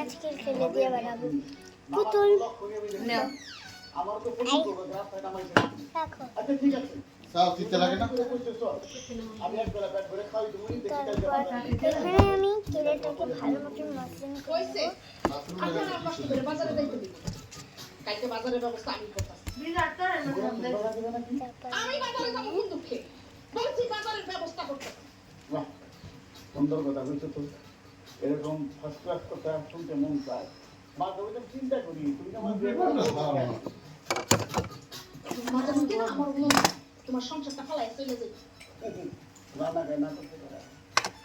আজকে ফেলে দিয়ে বানাবো পুতুল নাও আমার তো ফোন করব রাস্তায় নামাইছে দেখো আচ্ছা ঠিক আছে তাও দিতে লাগে না আমি এক বেলা পেট ভরে খাই তুমি দেখি তারপর এখানে আমি কেলেটাকে ভালো মতন মসৃণ কইছে করবো আপনারা কষ্ট করে বাজারে যাইতে দিন কালকে বাজারের ব্যবস্থা আমি করতেছি তারপর আমি বাজারে যাব কোন দুঃখে বলছি বাজারের ব্যবস্থা করতে বাহ সুন্দর কথা বলছো তো এরকম ফার্স্ট ক্লাস কথা শুনতে মন চায় মা তো ওইটা চিন্তা করি তুমি আমার মাঝে মধ্যে না আমার মনে তোমার সংসারটা ফালাই চলে যাবে রান্না গানা করতে পারে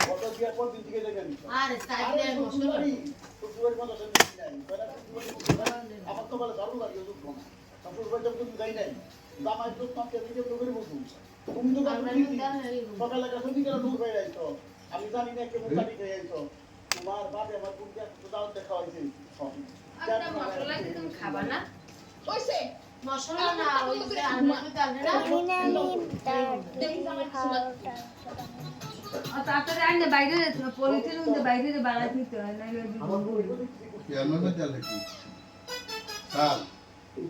কত দিয়ার পর দিন থেকে দেখেন আরে সাইডে মশলারি তো পুরো কথা শুনতে নাই আমার তো বলে দারুণ লাগে ওই কোন তারপর ওই যখন তুমি যাই নাই দামাই তো তোমাকে দিকে করে বসু তুমি তো সকালে কাছে দিকে ঢুক হয়ে যাইতো আমি জানি না কেমন কাটি হয়ে যাইতো তোমার বাবা আমার বুকে তো দাও দেখা হইছে একটা মশলা কি তুমি খাবা না কইছে মশলা না ওই যে আনবে তাহলে না এখানে আমি তাড়াতাড়ি আনলে বাইরে পলিথিন উঠে বাইরে বানাতে দিতে হয় না আমার বউ কেন না জানলে কি চাল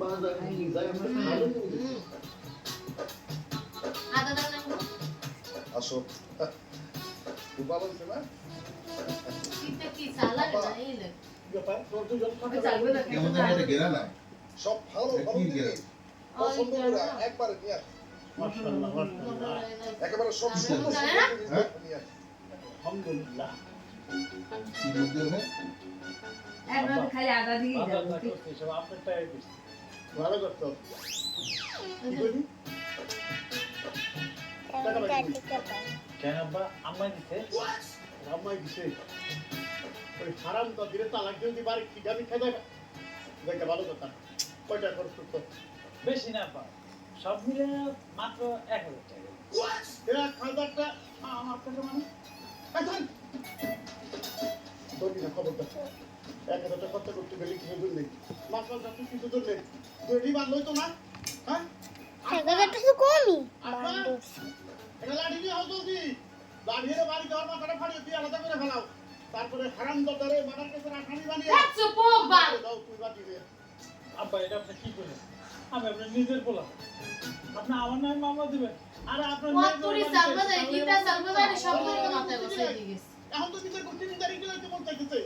বাজার নিয়ে যাই আমরা ভালো আদা দাও না আসো খুব ভালো হয়েছে না এটা কি সালাদ না এলে ব্যাপার তোর দুজন কথা চালবে না কেমন জানি এটা গেরা না সব ভালো এটা ভালো কি দিকে গেরা পছন্দ করে একবারে নিয়ে আস। মাশাআল্লাহ মাশাআল্লাহ একেবারে সব সুন্দর জানে না? সুন্দর জিনিস নিয়ে আস। আলহামদুলিল্লাহ কি মধ্যে হবে একবার খালি আদা দিয়ে যাবে ভালো করতো কি কইলি কেন আব্বা আম্মা দিছে আম্মা দিছে ওই হারাম তো দিলে তালাক দিয়ে দি বাড়ি কি গাবি খাই দেবে দেখে ভালো কথা কয়টা খরচ করতো বেশি না পা সব মিলে মাত্র 1000 টাকা এরা খাজারটা আমার কাছে মানে এখন তোর না খবরটা 1000 টাকা খরচ করতে গেলে কি হবে নেই মাসল যাচ্ছে কিছু তো নেই তুই বাংলোই তো না হ্যাঁ টাকাটা তো কমই আব্বা এটা লাঠি নিয়ে হতো কি লাঠিরে বাড়ি দেওয়ার মাথাটা ফাড়িয়ে দিয়ে আলাদা করে ফেলাও তারপরে হারাম দরদারে মাথার কাছে রাখানি বানিয়ে চুপ বা দাও তুই বাকি দে আব্বা এটা আপনি কি করেন আমি আপনার নিজের বলা আপনি আমার নামে মামলা দিবেন আর আপনার কতরি সালবা যায় কিটা সালবা যায় সব করে মাথায় বসাই দিয়েছে এখন তো নিজের করতে নিজের কি লাগতে মন চাইতেছে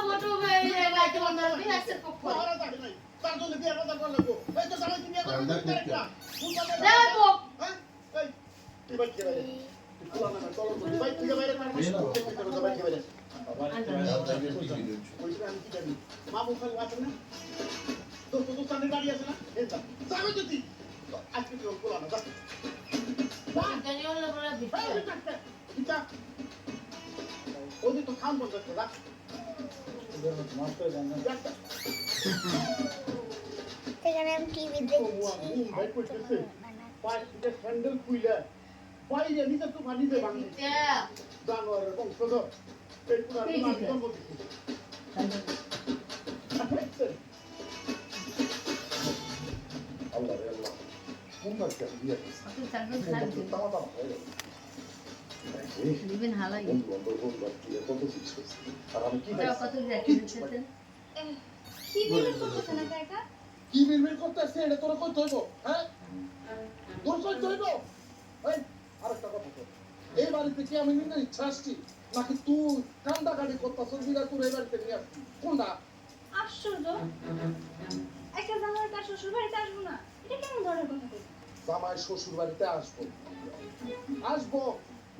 বটু ভাই লাইতে বন্ধ করে দিন অ্যাকসেপ্ট করো পড়া থাকে নাই তার জন্য বিয়ে কথা করা লাগবো এই তো জামাই তুমি এখন একটা দেখো হ্যাঁ এই তুই বাকি কে বাইরে তুই খোলা না চলো ভাই তুই বাইরে না তুই বাইরে বাইরে ওইটা আমি কি জানি মা মুখ আছে না তো তো সামনে গাড়ি আছে না এই যা যাবে যদি আজকে তুই খোলা না যা জানি হলো বড় ভিতরে ওদি তো খাম বন্ধ করে রাখ এখানে আমি টিভি দেখছি হ্যান্ডেল খুইলে বাইরে নিচে তো পানি দে বাংলি জানোয়ার বংশধর এই পুরা জন্ম দিচ্ছি আল্লাহ রে আল্লাহ কোন মাসে বিয়ে কত চালবে খালি তামা তামা হয়ে গেল দিবেন হালাই বন্ধু বান্ধব বন্ধু বান্ধব কত কিছু করছে। আর আমি কি ওটা কত রাখি দিতেন কি বের করতেছ না কাকা কি বিলবিল করতেছে এটা তোরা কই হইব হ্যাঁ তোর কই হইব এই আরেকটা কথা কর এই বাড়িতে কি আমি নিজের ইচ্ছা আসছি নাকি তুই কান্দা গাড়ি করতেছ বিরা তোর এই বাড়িতে নিয়ে আসছি কোনটা আশ্চর্য একটা জামাই তার শ্বশুর বাড়িতে আসবো না এটা কেমন ধরনের কথা কই জামাই শ্বশুর বাড়িতে আসবো আসবো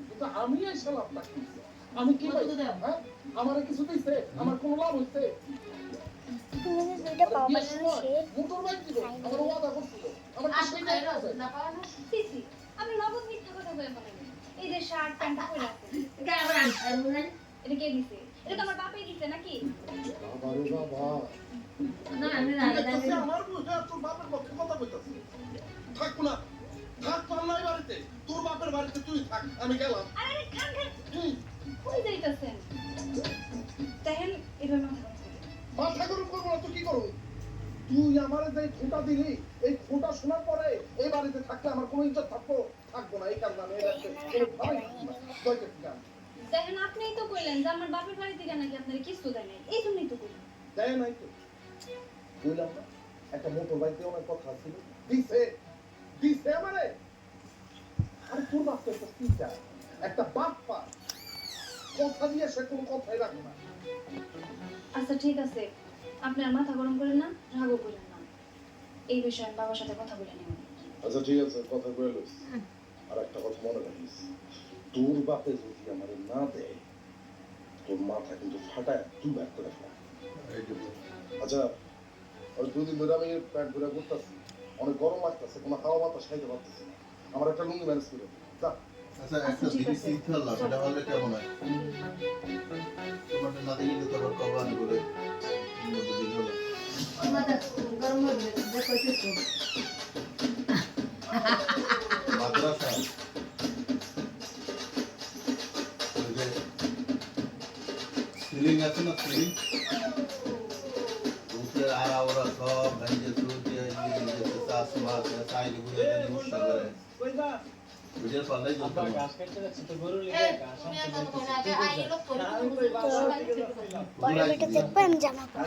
কিন্তু আমি এসে লাভটা কি আমি কি পাই হ্যাঁ আমার কিছু দিছে আমার কোনো লাভ হইছে তুমি যে দুইটা পাওয়া সে মোটর বাইক দিব আমার ওয়াদা করছিল আমার কি আসবে সেটাই না আছে না পাওয়া না সিসি আপনি নগদ মিথ্যা কথা বলে বলেন এই যে শার্ট প্যান্ট পরে আছে এটা আবার আনসার মনে এটা কে দিছে এটা তো আমার বাপই দিছে নাকি বাবা রে বাবা না আমি না দেখতেছি আমার বুঝে তোর বাপের পক্ষে কথা কইতাছি থাকবো না থাকবো না এই বাড়িতে তোর বাপের বাড়িতে তুই থাক আমি গেলাম আরে খান খান কই যাইতাছেন তাহেন এভাবে মাথা গরম করবো না তুই কি করবো তুই আমার যে খোঁটা দিলি এই খোঁটা শোনার পরে এই বাড়িতে থাকলে আমার কোনো ইজ্জত থাকবো না এই কারণে আমি এই বাড়িতে ভালোই থাকবো না দয়কে ঠিক আছে দেখেন আপনিই তো কইলেন যে আমার বাপের বাড়ি থেকে নাকি আপনার কিছু দেয় নাই এই জন্যই তো দেয় নাই তো বললাম না একটা মোটর বাইকে অনেক কথা ছিল দিছে দিছে আমারে আরে তোর বাপ তো একটা টিচার একটা বাপ পা কথা দিয়ে সে কোনো কথাই রাখে না আচ্ছা ঠিক আছে আপনি আর মাথা গরম করেন না রাগও করেন না এই বিষয়ে আমি বাবার সাথে কথা বলে নেব আচ্ছা ঠিক আছে কথা বলে লইস আর একটা কথা মনে রাখিস তোর বাপে যদি আমার না দেয় তোর মাথা কিন্তু ফাটায় তুই ব্যাগ করে ফেলা আচ্ছা ওই দুদিন ধরে আমি প্যান্ট ঘুরে ঘুরতেছি অনেক গরম লাগতেছে কোনো হাওয়া বাতাস খাইতে পারতেছি না আমার একটা লুঙ্গি ম্যানেজ করে দে। যা আচ্ছা একটা জিনিস শিখতে পারলাম সেটা হলে কেমন হয় তোমাদের না দেখলে তো আবার কবান করে দিন হলো মাথা গরম হবে দেখো তো মাদ্রাসা ওই যে সিলিং আছে না সিলিং উঠে আর ওরা সব ভেঙে চুটিয়ে নিজের চাষ মাছ সাইডে ঘুরে উৎসব করে কইবা বুঝে পারলে আমরা ঘাস কাটতে যাচ্ছি তো গরু এই, লিগে ঘাস তুমি আনতে এত যাচ্ছি। আগে আইলো না, আমি কই বাবা সবাই দিকে থেকে যাচ্ছিলাম। পরে ভিডিও দেখবো আমি জামা পরবো।